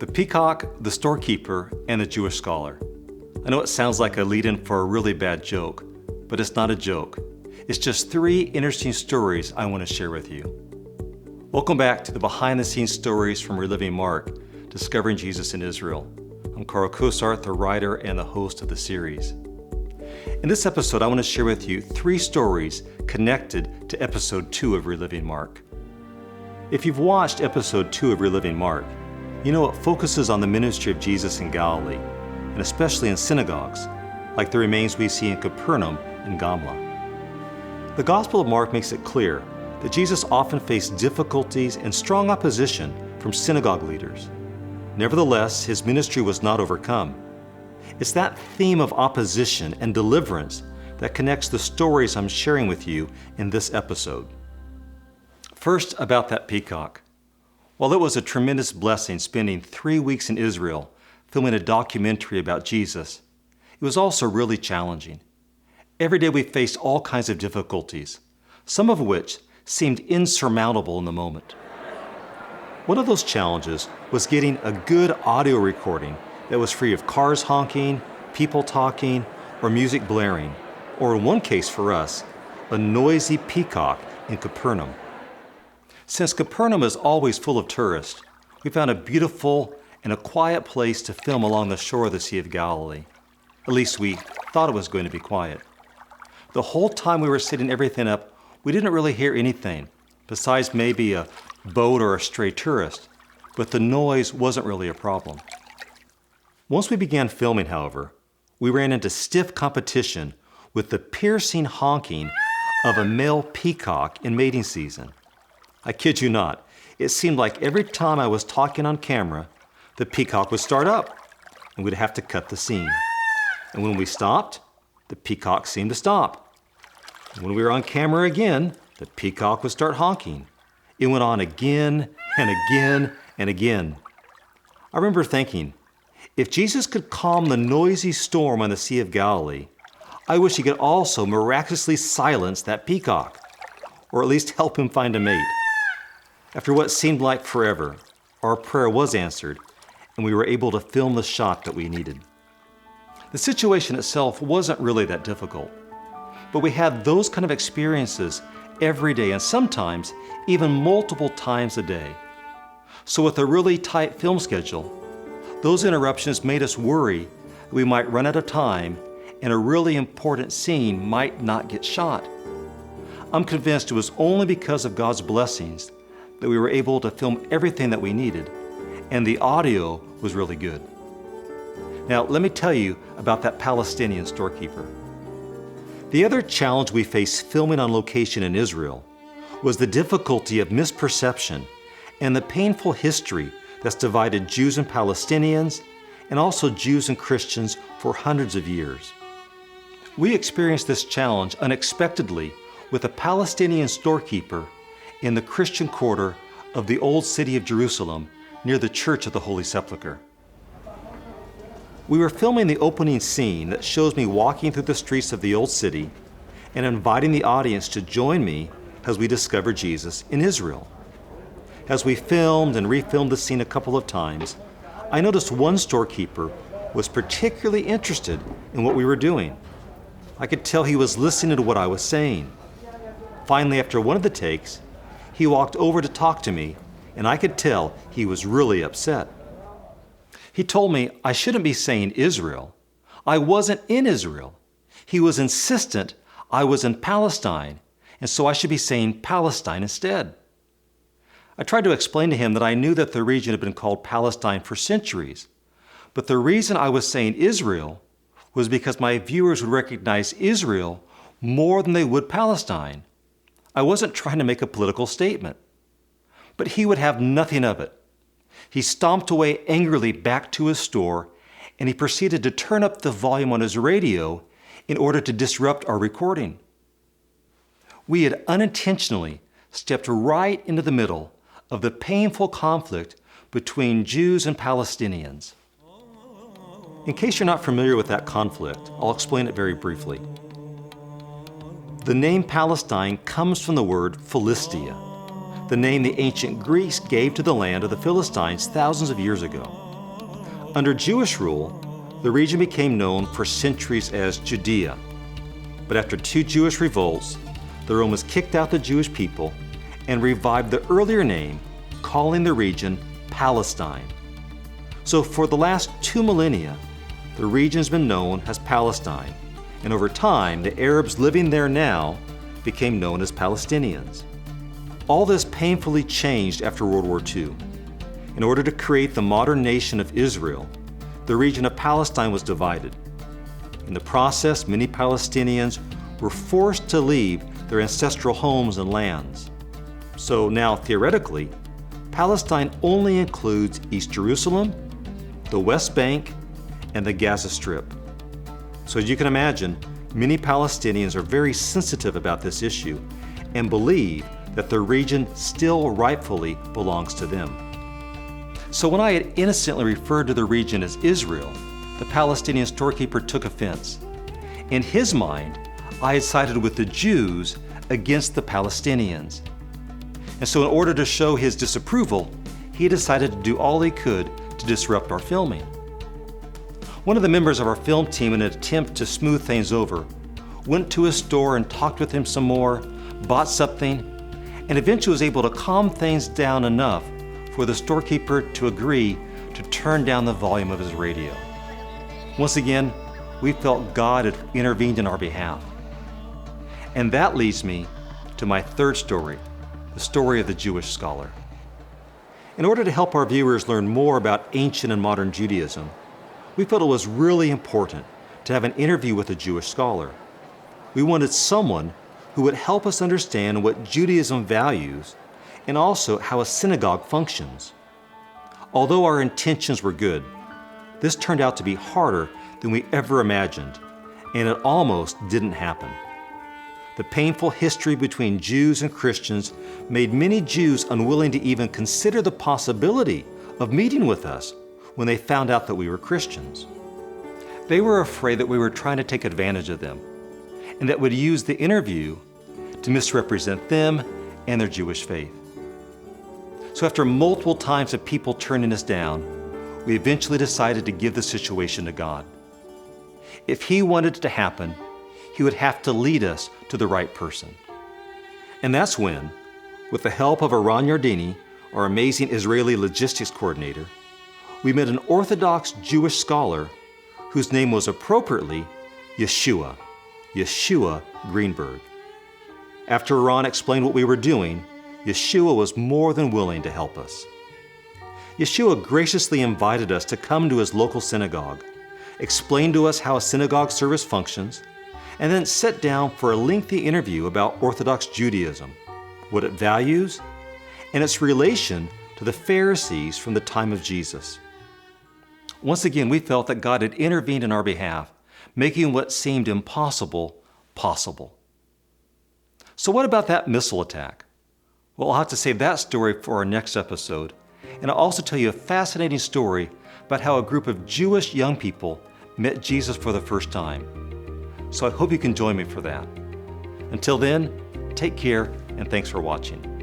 The Peacock, the Storekeeper, and the Jewish Scholar. I know it sounds like a lead-in for a really bad joke, but it's not a joke. It's just 3 interesting stories I want to share with you. Welcome back to the behind-the-scenes stories from Reliving Mark, Discovering Jesus in Israel. I'm Cosaert, the writer and the host of the series. In this episode, I want to share with you 3 stories connected to episode 2 of Reliving Mark. If you've watched episode 2 of Reliving Mark, you know it focuses on the ministry of Jesus in Galilee, and especially in synagogues, like the remains we see in Capernaum and Galilee. The Gospel of Mark makes it clear that Jesus often faced difficulties and strong opposition from synagogue leaders. Nevertheless, his ministry was not overcome. It's that theme of opposition and deliverance that connects the stories I'm sharing with you in this episode. First, about that peacock. While it was a tremendous blessing spending 3 weeks in Israel filming a documentary about Jesus, it was also really challenging. Every day we faced all kinds of difficulties, some of which seemed insurmountable in the moment. One of those challenges was getting a good audio recording that was free of cars honking, people talking, or music blaring, or in one case for us, a noisy peacock in Capernaum. Since Capernaum is always full of tourists, we found a beautiful and a quiet place to film along the shore of the Sea of Galilee. At least we thought it was going to be quiet. The whole time we were setting everything up, we didn't really hear anything, besides maybe a boat or a stray tourist, but the noise wasn't really a problem. Once we began filming, however, we ran into stiff competition with the piercing honking of a male peacock in mating season. I kid you not, it seemed like every time I was talking on camera, the peacock would start up, and we'd have to cut the scene. And when we stopped, the peacock seemed to stop. And when we were on camera again, the peacock would start honking. It went on again and again and again. I remember thinking, if Jesus could calm the noisy storm on the Sea of Galilee, I wish he could also miraculously silence that peacock, or at least help him find a mate. After what seemed like forever, our prayer was answered, and we were able to film the shot that we needed. The situation itself wasn't really that difficult, but we had those kind of experiences every day, and sometimes even multiple times a day. So with a really tight film schedule, those interruptions made us worry that we might run out of time and a really important scene might not get shot. I'm convinced it was only because of God's blessings that we were able to film everything that we needed, and the audio was really good. Now, let me tell you about that Palestinian storekeeper. The other challenge we faced filming on location in Israel was the difficulty of misperception and the painful history that's divided Jews and Palestinians, and also Jews and Christians for hundreds of years. We experienced this challenge unexpectedly with a Palestinian storekeeper in the Christian quarter of the old city of Jerusalem near the Church of the Holy Sepulchre. We were filming the opening scene that shows me walking through the streets of the old city and inviting the audience to join me as we discover Jesus in Israel. As we filmed and refilmed the scene a couple of times, I noticed one storekeeper was particularly interested in what we were doing. I could tell he was listening to what I was saying. Finally, after one of the takes, he walked over to talk to me, and I could tell he was really upset. He told me I shouldn't be saying Israel. I wasn't in Israel. He was insistent I was in Palestine, and so I should be saying Palestine instead. I tried to explain to him that I knew that the region had been called Palestine for centuries, but the reason I was saying Israel was because my viewers would recognize Israel more than they would Palestine. I wasn't trying to make a political statement. But he would have nothing of it. He stomped away angrily back to his store, and he proceeded to turn up the volume on his radio in order to disrupt our recording. We had unintentionally stepped right into the middle of the painful conflict between Jews and Palestinians. In case you're not familiar with that conflict, I'll explain it very briefly. The name Palestine comes from the word Philistia, the name the ancient Greeks gave to the land of the Philistines thousands of years ago. Under Jewish rule, the region became known for centuries as Judea. But after 2 Jewish revolts, the Romans kicked out the Jewish people and revived the earlier name, calling the region Palestine. So for the last 2 millennia, the region has been known as Palestine, and over time, the Arabs living there now became known as Palestinians. All this painfully changed after World War II. In order to create the modern nation of Israel, the region of Palestine was divided. In the process, many Palestinians were forced to leave their ancestral homes and lands. So now, theoretically, Palestine only includes East Jerusalem, the West Bank, and the Gaza Strip. So as you can imagine, many Palestinians are very sensitive about this issue and believe that the region still rightfully belongs to them. So when I had innocently referred to the region as Israel, the Palestinian storekeeper took offense. In his mind, I had sided with the Jews against the Palestinians. And so in order to show his disapproval, he decided to do all he could to disrupt our filming. One of the members of our film team, in an attempt to smooth things over, went to his store and talked with him some more, bought something, and eventually was able to calm things down enough for the storekeeper to agree to turn down the volume of his radio. Once again, we felt God had intervened in our behalf. And that leads me to my third story, the story of the Jewish scholar. In order to help our viewers learn more about ancient and modern Judaism, we felt it was really important to have an interview with a Jewish scholar. We wanted someone who would help us understand what Judaism values and also how a synagogue functions. Although our intentions were good, this turned out to be harder than we ever imagined, and it almost didn't happen. The painful history between Jews and Christians made many Jews unwilling to even consider the possibility of meeting with us when they found out that we were Christians. They were afraid that we were trying to take advantage of them and that would use the interview to misrepresent them and their Jewish faith. So after multiple times of people turning us down, we eventually decided to give the situation to God. If He wanted it to happen, He would have to lead us to the right person. And that's when, with the help of Eran Yardini, our amazing Israeli logistics coordinator, we met an Orthodox Jewish scholar whose name was appropriately Yeshua Greenberg. After Eran explained what we were doing, Yeshua was more than willing to help us. Yeshua graciously invited us to come to his local synagogue, explain to us how a synagogue service functions, and then sit down for a lengthy interview about Orthodox Judaism, what it values, and its relation to the Pharisees from the time of Jesus. Once again, we felt that God had intervened in our behalf, making what seemed impossible possible. So what about that missile attack? Well, I'll have to save that story for our next episode, and I'll also tell you a fascinating story about how a group of Jewish young people met Jesus for the first time. So I hope you can join me for that. Until then, take care and thanks for watching.